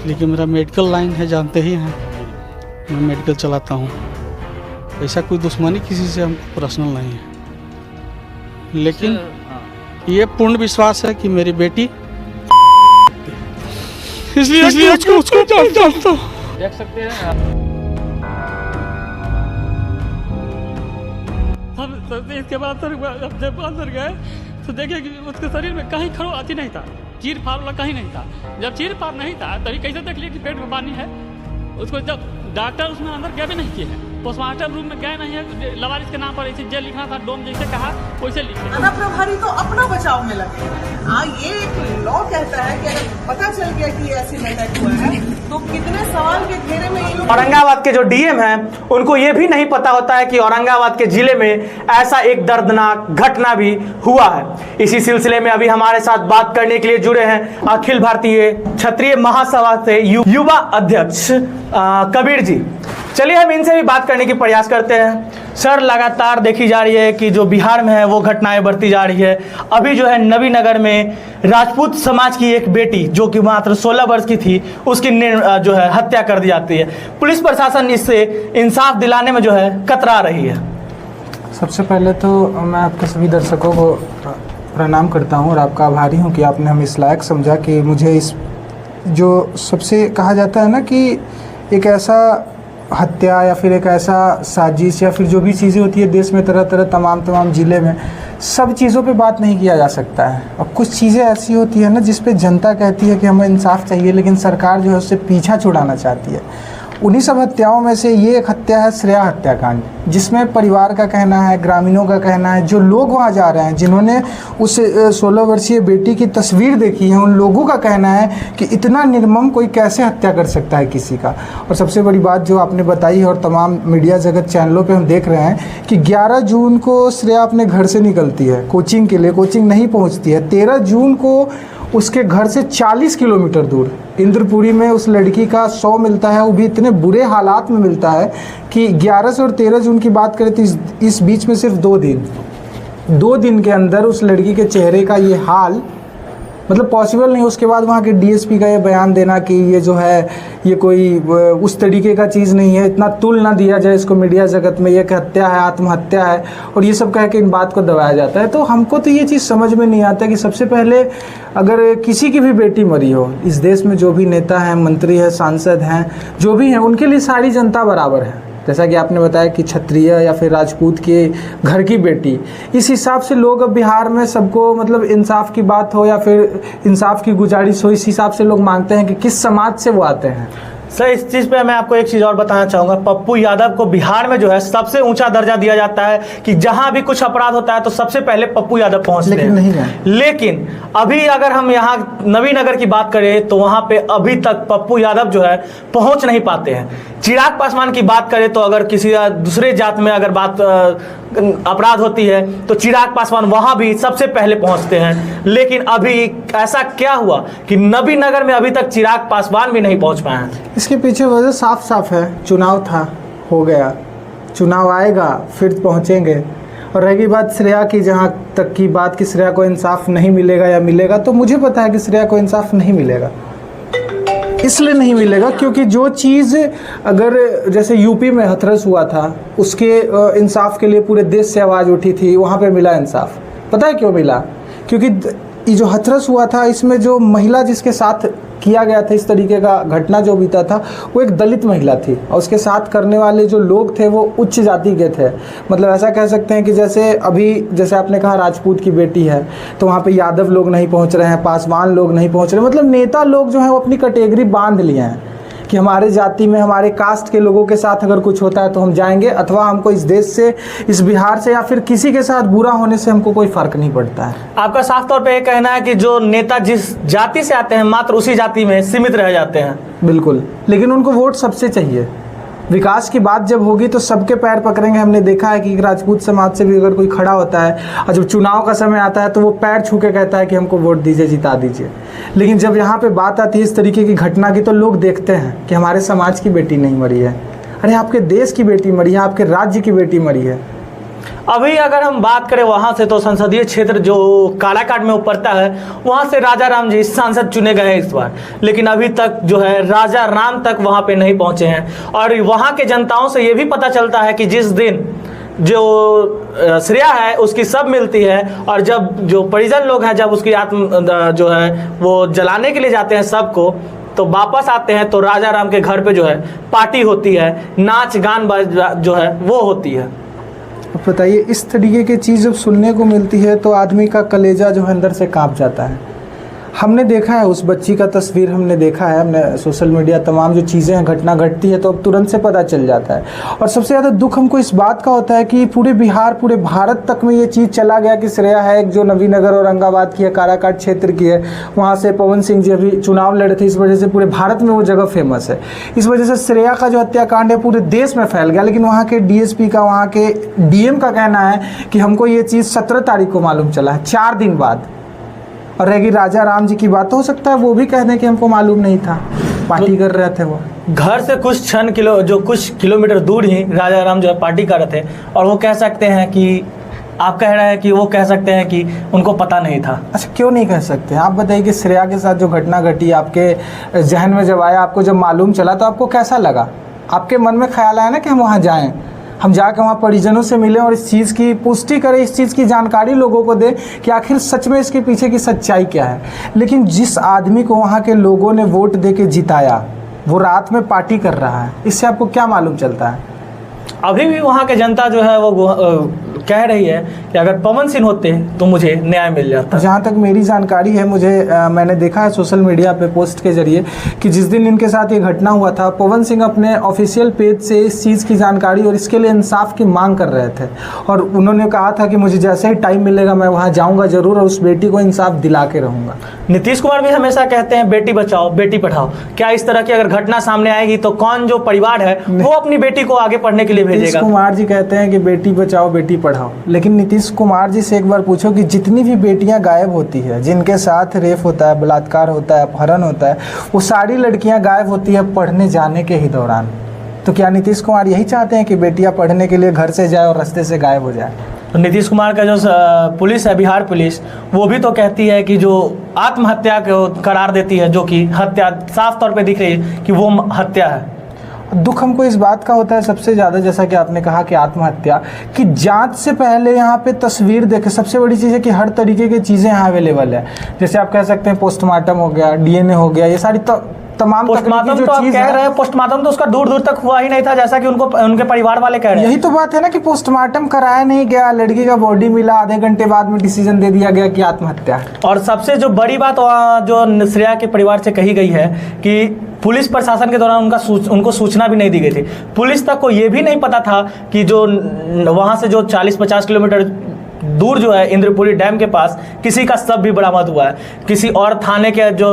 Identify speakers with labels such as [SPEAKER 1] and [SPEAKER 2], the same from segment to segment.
[SPEAKER 1] इसलिए कि मेरा मेडिकल लाइन है, जानते ही हैं मैं मेडिकल चलाता हूँ। ऐसा कोई दुश्मनी किसी से हमको पर्सनल नहीं है, लेकिन ये पूर्ण विश्वास है कि मेरी बेटी, इसलिए उसको जानता हूँ।
[SPEAKER 2] देख सकते हैं हम इसके बाद जब अंदर गए तो देखे कि उसके शरीर में कहीं खरोंच नहीं था, चीर फाड़ वाला कहीं नहीं था। जब चीर फाड़ नहीं था तभी कैसे देख लिया कि पेट में पानी है। उसको जब डॉक्टर उसमें अंदर गए भी नहीं किए हैं, पोस्टमार्टम रूम में गए नहीं है, लवारिस के नाम पर ऐसे जे लिखना था, डोम जैसे कहा वैसे लिखे।
[SPEAKER 3] थाना प्रभारी तो अपना बचाव में लगे। हाँ, ये एक लॉ कहता है कि अगर पता चल गया कि ऐसी अटैक हुआ है तो कितने सवाल के घेरे में ये लोग।
[SPEAKER 4] औरंगाबाद के जो डीएम हैं उनको ये भी नहीं पता होता है कि औरंगाबाद के जिले में ऐसा एक दर्दनाक घटना भी हुआ है। इसी सिलसिले में अभी हमारे साथ बात करने के लिए जुड़े हैं अखिल भारतीय क्षत्रिय महासभा से युवा अध्यक्ष कबीर जी। चलिए हम इनसे भी बात करने की प्रयास करते हैं। सर, लगातार देखी जा रही है कि जो बिहार में है वो घटनाएं बढ़ती जा रही है। अभी जो है नवीनगर में राजपूत समाज की एक बेटी जो कि मात्र 16 वर्ष की थी, उसकी जो है हत्या कर दी जाती है। पुलिस प्रशासन इससे इंसाफ दिलाने में जो है कतरा रही है।
[SPEAKER 5] सबसे पहले तो मैं आपके सभी दर्शकों को प्रणाम करता हूं और आपका आभारी हूं कि आपने हमें इस लायक समझा कि मुझे इस जो सबसे कहा जाता है ना कि एक ऐसा हत्या या फिर एक ऐसा साजिश या फिर जो भी चीज़ें होती है देश में तरह तरह तमाम ज़िले में, सब चीज़ों पे बात नहीं किया जा सकता है। और कुछ चीज़ें ऐसी होती है ना जिस पे जनता कहती है कि हमें इंसाफ चाहिए, लेकिन सरकार जो है उससे पीछा छुड़ाना चाहती है। उन्हीं सब हत्याओं में से ये एक हत्या है श्रेया हत्याकांड, जिसमें परिवार का कहना है, ग्रामीणों का कहना है, जो लोग वहाँ जा रहे हैं, जिन्होंने उस 16 वर्षीय बेटी की तस्वीर देखी है, उन लोगों का कहना है कि इतना निर्मम कोई कैसे हत्या कर सकता है किसी का। और सबसे बड़ी बात जो आपने बताई है और तमाम मीडिया जगत चैनलों पे हम देख रहे हैं कि 11 जून को श्रेया अपने घर से निकलती है कोचिंग के लिए, कोचिंग नहीं पहुँचती है। 13 जून को उसके घर से 40 किलोमीटर दूर इंद्रपुरी में उस लड़की का शव मिलता है, वो भी इतने बुरे हालात में मिलता है कि 11 से और 13 जून की बात करें तो इस बीच में सिर्फ 2 दिन के अंदर उस लड़की के चेहरे का ये हाल, मतलब पॉसिबल नहीं। उसके बाद वहाँ के डीएसपी का ये बयान देना कि ये जो है ये कोई उस तरीके का चीज़ नहीं है, इतना तुल ना दिया जाए इसको मीडिया जगत में, ये हत्या है, आत्महत्या है, और ये सब कह के इन बात को दबाया जाता है। तो हमको तो ये चीज़ समझ में नहीं आता कि सबसे पहले अगर किसी की भी बेटी मरी हो, इस देश में जो भी नेता हैं, मंत्री हैं, सांसद हैं, जो भी हैं, उनके लिए सारी जनता बराबर है। जैसा कि आपने बताया कि क्षत्रिय या फिर राजपूत के घर की बेटी, इस हिसाब से लोग अब बिहार में सबको मतलब इंसाफ की बात हो या फिर इंसाफ की गुजारिश हो, इस हिसाब से लोग मांगते हैं कि किस समाज से वो आते हैं।
[SPEAKER 4] सर, इस चीज़ पे मैं आपको एक चीज़ और बताना चाहूँगा। पप्पू यादव को बिहार में जो है सबसे ऊंचा दर्जा दिया जाता है कि जहां भी कुछ अपराध होता है तो सबसे पहले पप्पू यादव पहुंचते हैं।
[SPEAKER 5] नहीं है।
[SPEAKER 4] लेकिन अभी अगर हम यहाँ नवीनगर की बात करें तो वहां पे अभी तक पप्पू यादव जो है पहुंच नहीं पाते हैं। चिराग पासवान की बात करें तो अगर किसी दूसरे जात में अगर बात अपराध होती है तो चिराग पासवान वहां भी सबसे पहले पहुंचते हैं। लेकिन अभी ऐसा क्या हुआ कि नवीनगर में अभी तक चिराग पासवान भी नहीं पहुंच पाए हैं?
[SPEAKER 5] इसके पीछे वजह साफ साफ है, चुनाव था, हो गया, चुनाव आएगा फिर पहुंचेंगे। और रही बात श्रेया की, जहां तक की बात कि श्रेया को इंसाफ नहीं मिलेगा या मिलेगा, तो मुझे पता है कि श्रेया को इंसाफ नहीं मिलेगा। इसलिए नहीं मिलेगा क्योंकि जो चीज़ अगर जैसे यूपी में हथरस हुआ था, उसके इंसाफ के लिए पूरे देश से आवाज़ उठी थी, वहाँ पे मिला इंसाफ। पता है क्यों मिला? क्योंकि ये जो हथरस हुआ था इसमें जो महिला जिसके साथ किया गया था, इस तरीके का घटना जो बीता था, वो एक दलित महिला थी और उसके साथ करने वाले जो लोग थे वो उच्च जाति के थे। मतलब ऐसा कह सकते हैं कि जैसे अभी जैसे आपने कहा राजपूत की बेटी है तो वहाँ पे यादव लोग नहीं पहुँच रहे हैं, पासवान लोग नहीं पहुँच रहे, मतलब नेता लोग जो हैं वो अपनी कैटेगरी बांध लिए हैं कि हमारे जाति में, हमारे कास्ट के लोगों के साथ अगर कुछ होता है तो हम जाएंगे, अथवा हमको इस देश से, इस बिहार से या फिर किसी के साथ बुरा होने से हमको कोई फर्क नहीं पड़ता है।
[SPEAKER 4] आपका साफ तौर पे ये कहना है कि जो नेता जिस जाति से आते हैं मात्र उसी जाति में सीमित रह जाते हैं।
[SPEAKER 5] बिल्कुल, लेकिन उनको वोट सबसे चाहिए। विकास की बात जब होगी तो सबके पैर पकड़ेंगे। हमने देखा है कि राजपूत समाज से भी अगर कोई खड़ा होता है और जब चुनाव का समय आता है तो वो पैर छू के कहता है कि हमको वोट दीजिए, जिता दीजिए। लेकिन जब यहाँ पे बात आती है इस तरीके की घटना की तो लोग देखते हैं कि हमारे समाज की बेटी नहीं मरी है, अरे आपके देश की बेटी मरी है, आपके राज्य की बेटी मरी है।
[SPEAKER 4] अभी अगर हम बात करें वहाँ से, तो संसदीय क्षेत्र जो काराकाट में पड़ता है, वहाँ से राजा राम जी सांसद चुने गए हैं इस बार, लेकिन अभी तक जो है राजा राम तक वहाँ पे नहीं पहुँचे हैं। और वहाँ के जनताओं से ये भी पता चलता है कि जिस दिन जो श्रेया है उसकी सब मिलती है, और जब जो परिजन लोग हैं जब उसकी आत्म जो है वो जलाने के लिए जाते हैं सबको, तो वापस आते हैं तो राजा राम के घर पे जो है पार्टी होती है, नाच गान जो है वो होती है।
[SPEAKER 5] अब बताइए, इस तरीके की चीज़ जब सुनने को मिलती है तो आदमी का कलेजा जो है अंदर से कांप जाता है। हमने देखा है उस बच्ची का तस्वीर, हमने देखा है, हमने सोशल मीडिया तमाम जो चीज़ें हैं, घटना घटती है तो अब तुरंत से पता चल जाता है। और सबसे ज़्यादा दुख हमको इस बात का होता है कि पूरे बिहार, पूरे भारत तक में ये चीज़ चला गया कि श्रेया है जो नवीनगर औरंगाबाद की है, काराकाट क्षेत्र की है, वहाँ से पवन सिंह जी अभी चुनाव लड़े थे, इस वजह से पूरे भारत में वो जगह फेमस है। इस वजह से श्रेया का जो हत्याकांड है पूरे देश में फैल गया। लेकिन वहाँ के DSP का, वहाँ के DM का कहना है कि हमको ये चीज़ 17 तारीख को मालूम चला है, 4 दिन बाद। और रहेगी राजा राम जी की बात, तो हो सकता है वो भी कह दें कि हमको मालूम नहीं था, पार्टी कर रहे थे वो।
[SPEAKER 4] घर से कुछ किलोमीटर दूर ही राजा राम जो है पार्टी कर रहे थे, और वो कह सकते हैं कि आप कह रहे हैं कि वो कह सकते हैं कि उनको पता नहीं था।
[SPEAKER 5] अच्छा, क्यों नहीं कह सकते? आप बताइए कि श्रेया के साथ जो घटना घटी आपके जहन में जब आया, आपको जब मालूम चला तो आपको कैसा लगा? आपके मन में ख्याल आया ना कि हम वहाँ जाएँ, हम जाकर वहाँ परिजनों से मिलें और इस चीज़ की पुष्टि करें, इस चीज़ की जानकारी लोगों को दें कि आखिर सच में इसके पीछे की सच्चाई क्या है। लेकिन जिस आदमी को वहाँ के लोगों ने वोट दे के जिताया, वो रात में पार्टी कर रहा है, इससे आपको क्या मालूम चलता है?
[SPEAKER 4] अभी भी वहाँ के जनता जो है वो कह रही है कि अगर पवन सिंह होते तो मुझे न्याय मिल जाता।
[SPEAKER 5] जहाँ तक मेरी जानकारी है, मैंने देखा है सोशल मीडिया पे पोस्ट के जरिए कि जिस दिन इनके साथ ये घटना हुआ था, पवन सिंह अपने ऑफिशियल पेज से इस चीज़ की जानकारी और इसके लिए इंसाफ की मांग कर रहे थे, और उन्होंने कहा था कि मुझे जैसे ही टाइम मिलेगा मैं वहाँ जाऊँगा ज़रूर और उस बेटी को इंसाफ दिला के रहूँगा।
[SPEAKER 4] नीतीश कुमार भी हमेशा कहते हैं बेटी बचाओ बेटी पढ़ाओ। क्या इस तरह की अगर घटना सामने आएगी तो कौन जो परिवार है वो अपनी बेटी को आगे पढ़ने के लिए भेजेगा?
[SPEAKER 5] नीतीश कुमार जी कहते हैं कि बेटी बचाओ बेटी पढ़ाओ, लेकिन नीतीश कुमार जी से एक बार पूछो कि जितनी भी बेटियां गायब होती है, जिनके साथ रेप होता है, बलात्कार होता है, अपहरण होता है, वो सारी लड़कियां गायब होती है पढ़ने जाने के ही दौरान। तो क्या नीतीश कुमार यही चाहते हैं कि बेटियां पढ़ने के लिए घर से जाए और रास्ते से गायब हो जाए?
[SPEAKER 4] तो नीतीश कुमार का जो पुलिस है, बिहार पुलिस, वो भी तो कहती है कि जो आत्महत्या को करार देती है, जो कि हत्या साफ तौर पे दिख रही है कि वो हत्या है।
[SPEAKER 5] दुख हमको इस बात का होता है सबसे ज़्यादा, जैसा कि आपने कहा कि आत्महत्या की जांच से पहले यहाँ पे तस्वीर देखे। सबसे बड़ी चीज़ है कि हर तरीके की चीज़ें यहाँ अवेलेबल है, जैसे आप कह सकते हैं पोस्टमार्टम हो गया, DNA हो गया, ये सारी तमाम
[SPEAKER 4] पोस्टमार्टम तो आप कह रहे हैं, पोस्टमार्टम तो उसका दूर दूर तक हुआ ही नहीं था, जैसा कि उनके परिवार वाले कह रहे हैं।
[SPEAKER 5] यही तो बात है ना कि पोस्टमार्टम कराया नहीं गया, लड़की का बॉडी मिला, आधे घंटे बाद में डिसीजन दे दिया गया कि आत्महत्या है।
[SPEAKER 4] और सबसे जो बड़ी बात जो श्रेया के परिवार से कही गई है कि पुलिस प्रशासन के दौरान उनको सूचना भी नहीं दी गई थी। पुलिस तक को ये भी नहीं पता था कि जो वहाँ से जो 40-50 किलोमीटर दूर जो है इंद्रपुरी डैम के पास किसी का शव भी बरामद हुआ है। किसी और थाने के जो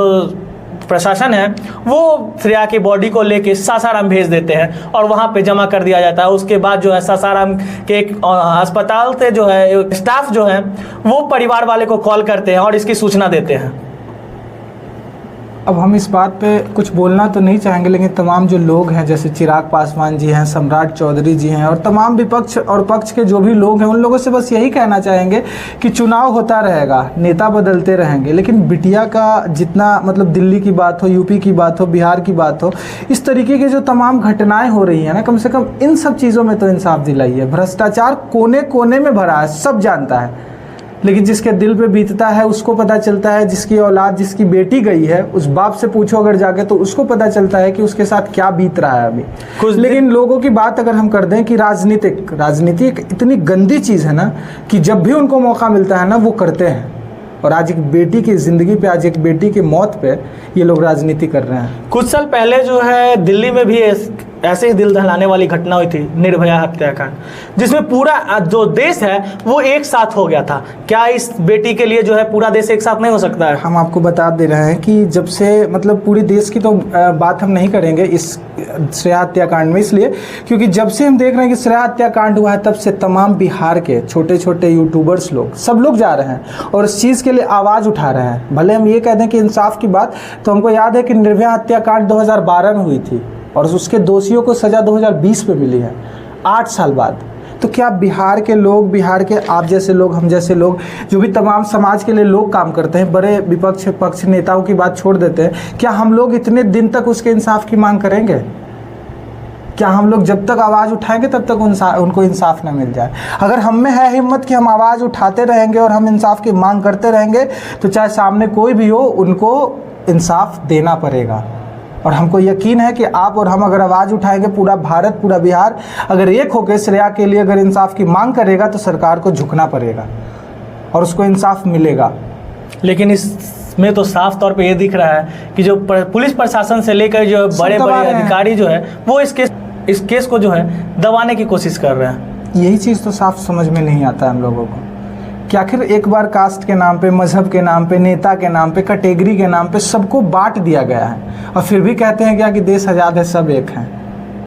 [SPEAKER 4] प्रशासन है वो श्रेया की बॉडी को लेके सासाराम भेज देते हैं और वहाँ पे जमा कर दिया जाता है। उसके बाद जो है सासाराम के एक अस्पताल से जो है स्टाफ जो है वो परिवार वाले को कॉल करते हैं और इसकी सूचना देते हैं।
[SPEAKER 5] अब हम इस बात पे कुछ बोलना तो नहीं चाहेंगे, लेकिन तमाम जो लोग हैं, जैसे चिराग पासवान जी हैं, सम्राट चौधरी जी हैं, और तमाम विपक्ष और पक्ष के जो भी लोग हैं, उन लोगों से बस यही कहना चाहेंगे कि चुनाव होता रहेगा, नेता बदलते रहेंगे, लेकिन बिटिया का जितना मतलब दिल्ली की बात हो, यूपी की बात हो, बिहार की बात हो, इस तरीके की जो तमाम घटनाएं हो रही हैं ना, कम से कम इन सब चीज़ों में तो इंसाफ दिलाइए। भ्रष्टाचार कोने कोने में भरा है, सब जानता है, लेकिन जिसके दिल पे बीतता है उसको पता चलता है। जिसकी औलाद, जिसकी बेटी गई है, उस बाप से पूछो अगर जाके तो उसको पता चलता है कि उसके साथ क्या बीत रहा है अभी। लेकिन लोगों की बात अगर हम कर दें कि राजनीति एक इतनी गंदी चीज़ है ना कि जब भी उनको मौका मिलता है ना वो करते हैं। और आज एक बेटी की ज़िंदगी पे, आज एक बेटी की मौत पे ये लोग राजनीति कर रहे हैं।
[SPEAKER 4] कुछ साल पहले जो है दिल्ली में भी ऐसे ही दिल दहलाने वाली घटना हुई थी, निर्भया हत्याकांड, जिसमें पूरा जो देश है वो एक साथ हो गया था। क्या इस बेटी के लिए जो है पूरा देश एक साथ नहीं हो सकता है?
[SPEAKER 5] हम आपको बता दे रहे हैं कि जब से मतलब पूरे देश की तो बात हम नहीं करेंगे इस श्रेया हत्याकांड में, इसलिए क्योंकि जब से हम देख रहे हैं कि श्रेया हत्याकांड हुआ है तब से तमाम बिहार के छोटे छोटे यूट्यूबर्स लोग, सब लोग जा रहे हैं और इस चीज़ के लिए आवाज़ उठा रहे हैं। भले हम ये कह दें कि इंसाफ की बात, तो हमको याद है कि निर्भया हत्याकांड 2012 में हुई थी और उसके दोषियों को सज़ा 2020 में मिली है, 8 साल बाद। तो क्या बिहार के लोग, बिहार के आप जैसे लोग, हम जैसे लोग, जो भी तमाम समाज के लिए लोग काम करते हैं, बड़े विपक्ष पक्ष नेताओं की बात छोड़ देते हैं, क्या हम लोग इतने दिन तक उसके इंसाफ की मांग करेंगे? क्या हम लोग जब तक आवाज़ उठाएंगे तब तक उनको इंसाफ ना मिल जाए? अगर हम में है हिम्मत कि हम आवाज़ उठाते रहेंगे और हम इंसाफ की मांग करते रहेंगे, तो चाहे सामने कोई भी हो, उनको इंसाफ देना पड़ेगा। और हमको यकीन है कि आप और हम अगर आवाज़ उठाएंगे, पूरा भारत, पूरा बिहार अगर एक होकर श्रेया के लिए अगर इंसाफ की मांग करेगा, तो सरकार को झुकना पड़ेगा और उसको इंसाफ मिलेगा।
[SPEAKER 4] लेकिन इसमें तो साफ तौर पे ये दिख रहा है कि जो पुलिस प्रशासन से लेकर जो बड़े बड़े अधिकारी जो है, वो इस केस को जो है दबाने की कोशिश कर रहे हैं।
[SPEAKER 5] यही चीज़ तो साफ समझ में नहीं आता है हम लोगों को कि आखिर एक बार कास्ट के नाम पे, मजहब के नाम पे, नेता के नाम पे, कैटेगरी के नाम पे सबको बांट दिया गया है, और फिर भी कहते हैं क्या कि देश आज़ाद है, सब एक हैं।